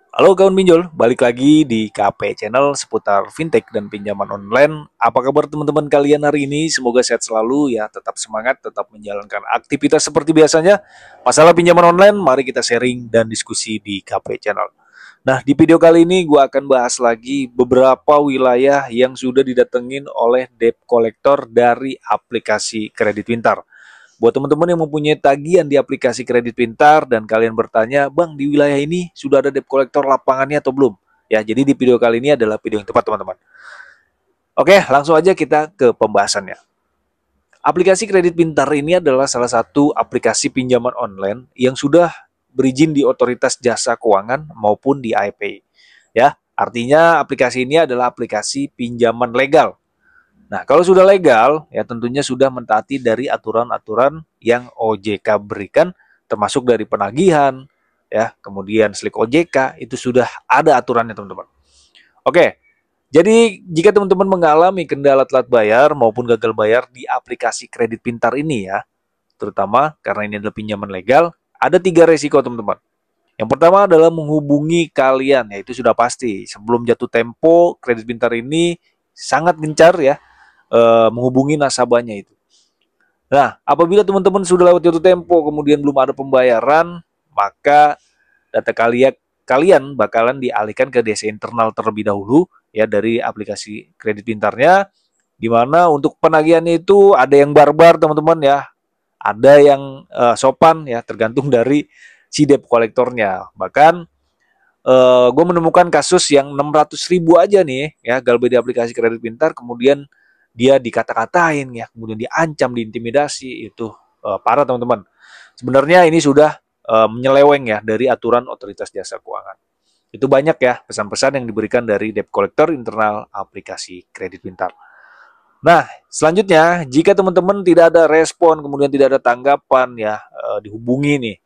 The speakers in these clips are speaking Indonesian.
Halo kawan pinjol, balik lagi di KP Channel seputar fintech dan pinjaman online. Apa kabar teman-teman kalian hari ini? Semoga sehat selalu ya, tetap semangat, tetap menjalankan aktivitas seperti biasanya. Masalah pinjaman online, mari kita sharing dan diskusi di KP Channel. Nah, di video kali ini gue akan bahas lagi beberapa wilayah yang sudah didatengin oleh debt collector dari aplikasi kredit pintar. Buat teman-teman yang mempunyai tagihan di aplikasi kredit pintar dan kalian bertanya, Bang, di wilayah ini sudah ada debt collector lapangannya atau belum? Ya, jadi di video kali ini adalah video yang tepat, teman-teman. Oke, langsung aja kita ke pembahasannya. Aplikasi kredit pintar ini adalah salah satu aplikasi pinjaman online yang sudah berizin di Otoritas Jasa Keuangan maupun di AIP. Ya, artinya aplikasi ini adalah aplikasi pinjaman legal. Nah, kalau sudah legal, ya tentunya sudah mentaati dari aturan-aturan yang OJK berikan, termasuk dari penagihan, ya, kemudian slik OJK, itu sudah ada aturannya, teman-teman. Oke, jadi jika teman-teman mengalami kendala telat bayar maupun gagal bayar di aplikasi kredit pintar ini ya, terutama karena ini adalah pinjaman legal, ada 3 resiko, teman-teman. Yang pertama adalah menghubungi kalian, ya itu sudah pasti. Sebelum jatuh tempo, kredit pintar ini sangat gencar ya, menghubungi nasabahnya itu. Nah, apabila teman-teman sudah lewat jatuh tempo kemudian belum ada pembayaran, maka data kalian bakalan dialihkan ke DC internal terlebih dahulu ya dari aplikasi kredit pintarnya, di mana untuk penagihannya itu ada yang barbar teman-teman ya, ada yang sopan ya, tergantung dari si debt kolektornya. Bahkan gue menemukan kasus yang 600.000 aja nih ya, galbay di aplikasi kredit pintar, kemudian dia dikata-katain ya, kemudian diancam, diintimidasi, itu parah teman-teman. Sebenarnya ini sudah menyeleweng ya dari aturan Otoritas Jasa Keuangan. Itu banyak ya pesan-pesan yang diberikan dari debt collector internal aplikasi kredit pintar. Nah, selanjutnya jika teman-teman tidak ada respon, kemudian tidak ada tanggapan ya, dihubungi nih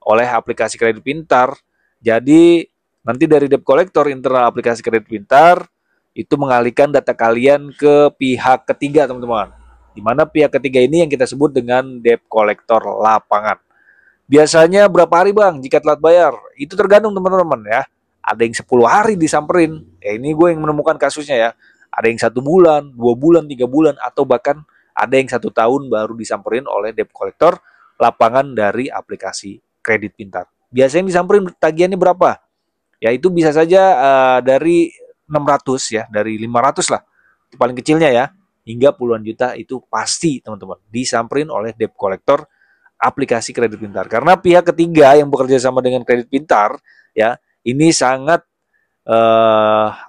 oleh aplikasi kredit pintar, jadi nanti dari debt collector internal aplikasi kredit pintar itu mengalihkan data kalian ke pihak ketiga, teman-teman. Di mana pihak ketiga ini yang kita sebut dengan debt collector lapangan. Biasanya berapa hari, Bang, jika telat bayar? Itu tergantung, teman-teman ya. Ada yang 10 hari disamperin. Ya, ini gue yang menemukan kasusnya ya. Ada yang 1 bulan, 2 bulan, 3 bulan, atau bahkan ada yang 1 tahun baru disamperin oleh debt collector lapangan dari aplikasi kredit pintar. Biasanya disamperin tagihannya berapa? Ya itu bisa saja dari 600 ya, dari 500 lah. Itu paling kecilnya ya. Hingga puluhan juta itu pasti, teman-teman, disamperin oleh debt collector aplikasi kredit pintar. Karena pihak ketiga yang bekerja sama dengan kredit pintar ya, ini sangat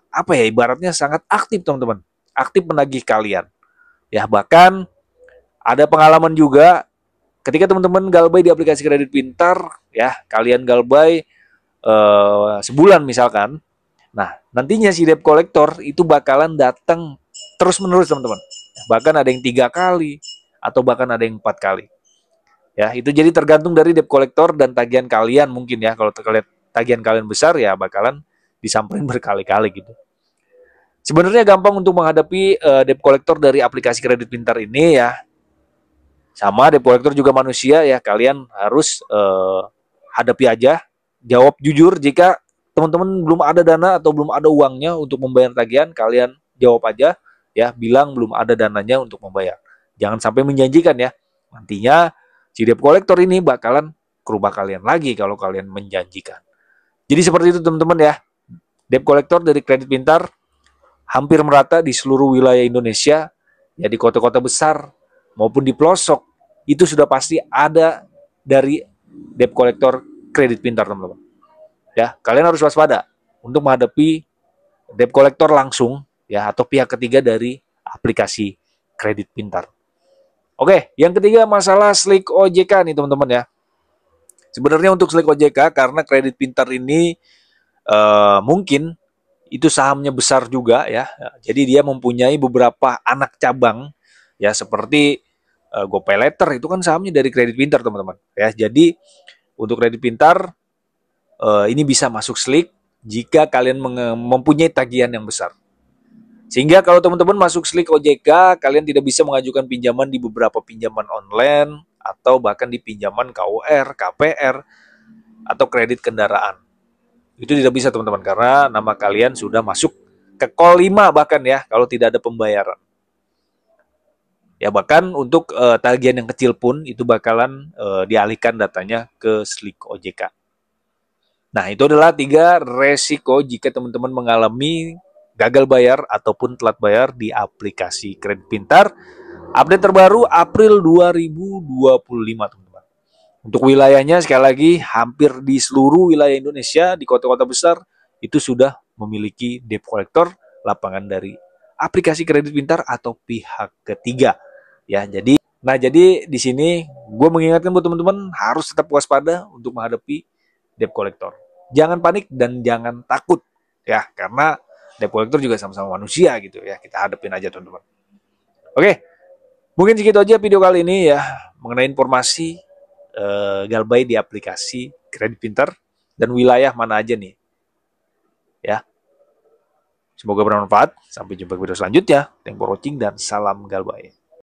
apa ya, ibaratnya sangat aktif, teman-teman. Aktif menagih kalian. Ya, bahkan ada pengalaman juga ketika teman-teman galbay di aplikasi kredit pintar ya, kalian galbay sebulan misalkan. Nah, nantinya si debt collector itu bakalan datang terus-menerus, teman-teman. Bahkan ada yang 3 kali atau bahkan ada yang 4 kali. Ya, itu jadi tergantung dari debt collector dan tagihan kalian mungkin ya. Kalau tagihan kalian besar ya bakalan disamperin berkali-kali gitu. Sebenarnya gampang untuk menghadapi debt collector dari aplikasi kredit pintar ini ya. Sama, debt collector juga manusia ya. Kalian harus hadapi aja, jawab jujur jika teman-teman belum ada dana atau belum ada uangnya untuk membayar tagihan, kalian jawab aja ya, bilang belum ada dananya untuk membayar. Jangan sampai menjanjikan ya. Nantinya si debt collector ini bakalan kerubah kalian lagi kalau kalian menjanjikan. Jadi seperti itu, teman-teman ya. Debt collector dari kredit pintar hampir merata di seluruh wilayah Indonesia, ya di kota-kota besar maupun di pelosok, itu sudah pasti ada dari debt collector kredit pintar, teman-teman. Ya, kalian harus waspada untuk menghadapi debt collector langsung ya, atau pihak ketiga dari aplikasi kredit pintar. Oke, yang ketiga masalah slik OJK nih, teman-teman ya. Sebenarnya untuk slik OJK, karena kredit pintar ini mungkin itu sahamnya besar juga ya. Jadi dia mempunyai beberapa anak cabang ya, seperti GoPayLater itu kan sahamnya dari kredit pintar, teman-teman. Ya, jadi untuk kredit pintar ini bisa masuk slik jika kalian mempunyai tagihan yang besar. Sehingga kalau teman-teman masuk slik OJK, kalian tidak bisa mengajukan pinjaman di beberapa pinjaman online atau bahkan di pinjaman KUR, KPR, atau kredit kendaraan. Itu tidak bisa teman-teman karena nama kalian sudah masuk ke call 5 bahkan ya kalau tidak ada pembayaran. Ya bahkan untuk tagihan yang kecil pun itu bakalan dialihkan datanya ke Slik OJK. Nah, itu adalah 3 resiko jika teman-teman mengalami gagal bayar ataupun telat bayar di aplikasi Kredit Pintar. Update terbaru April 2025, teman-teman. Untuk wilayahnya sekali lagi hampir di seluruh wilayah Indonesia di kota-kota besar itu sudah memiliki debt collector lapangan dari aplikasi Kredit Pintar atau pihak ketiga. Ya, jadi di sini gue mengingatkan buat teman-teman harus tetap waspada untuk menghadapi debt collector. Jangan panik dan jangan takut ya, karena debt collector juga sama-sama manusia gitu ya. Kita hadapin aja teman-teman. Oke, mungkin segitu aja video kali ini ya mengenai informasi Galbay di aplikasi Kredit Pintar dan wilayah mana aja nih. Ya. Semoga bermanfaat. Sampai jumpa di video selanjutnya. Thanks for watching dan salam Galbay.